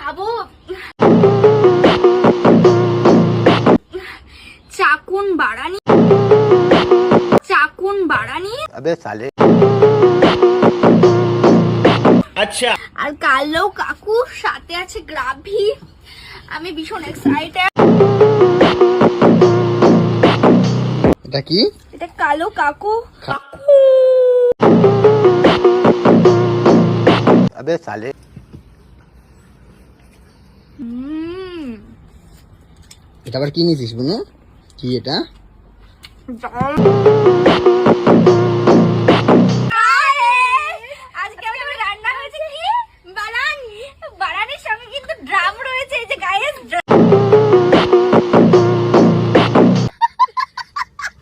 খাবো চাকুন বাড়ানি। अबे साले। अच्छा। আর কালো কাকু সাথে আছে গ্রাভি। আমি ভীষণ এক্সাইটেড। এটা কি? এটা কালো কাকু। अबे साले। এটা আবার কি নিছিস বুনু? কি এটা? আজকে আমাদের রান্না হয়েছে কি বারানি। বারানির সঙ্গে কিন্তু ড্রাম রয়েছে, এই যে গাইস।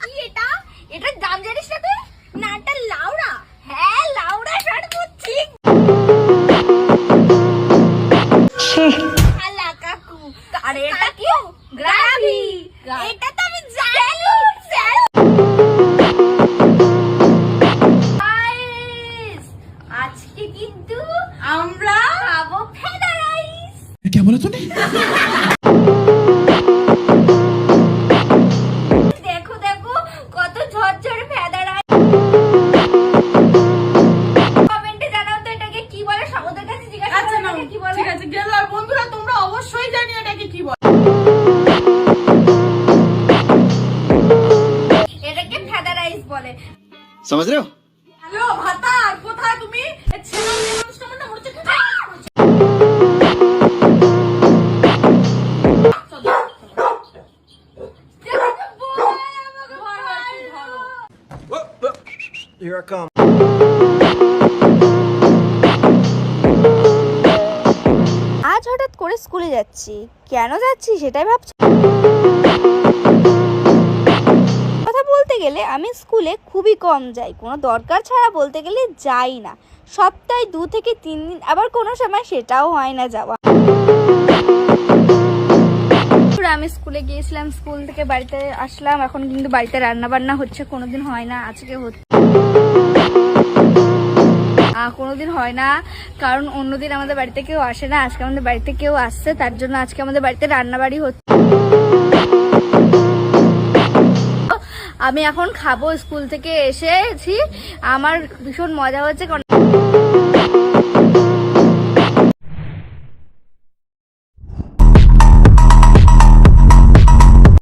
কি এটা? এটা দাম জানিস না তুই? না, এটা লাউড়া। হ্যাঁ, লাউড়া শার্ট বুঝছি। আলা কাকু। আর এটা কি? গ্রাভি। এটা তো আমি জানি। আজকে কিন্তু আমরা খাবো ফেদা রাইস। क्या बोला तूने? দেখো দেখো কত ঝরঝরে ফেদা রাইস। কমেন্টে জানাও তো এটাকে কি বলে, সবাদের কাছে জিজ্ঞাসা করো এটাকে কি বলে। ঠিক আছে গেল। আর বন্ধুরা তোমরা অবশ্যই জানিও এটাকে কি বলে। এটাকে ফেদা রাইস বলে। समझ रहे हो? হ্যালো ভাতার, কোথায় তুমি? এই ছেলে মানুষটা মনে হচ্ছে কি? Here I come. আজ হঠাৎ করে স্কুলে যাচ্ছি, কেন যাচ্ছি সেটাই ভাবছি। কথা বলতে গেলে আমি স্কুলে খুবই কম যাই, কোনো দরকার ছাড়া বলতে গেলে যাই না। সপ্তাহে 2 থেকে 3 দিন, আবার কোনো সময় সেটাও হয় না যাওয়া। আমি স্কুলে গিয়েছিলাম, স্কুল থেকে বাড়িতে আসলাম, এখন কিন্তু বাড়িতে রান্না বান্না হচ্ছে। কোনোদিন হয় না, আজকে হচ্ছে। কোনোদিন হয় না কারণ অন্যদিন আমাদের বাড়িতে কেউ আসে না, আজকে আমাদের বাড়িতে কেউ আসছে, তার জন্য আজকে আমাদের বাড়িতে রান্নাবাড়ি হচ্ছে। আমি এখন খাবো। স্কুল থেকে এসেছি, আমার ভীষণ মজা হচ্ছে।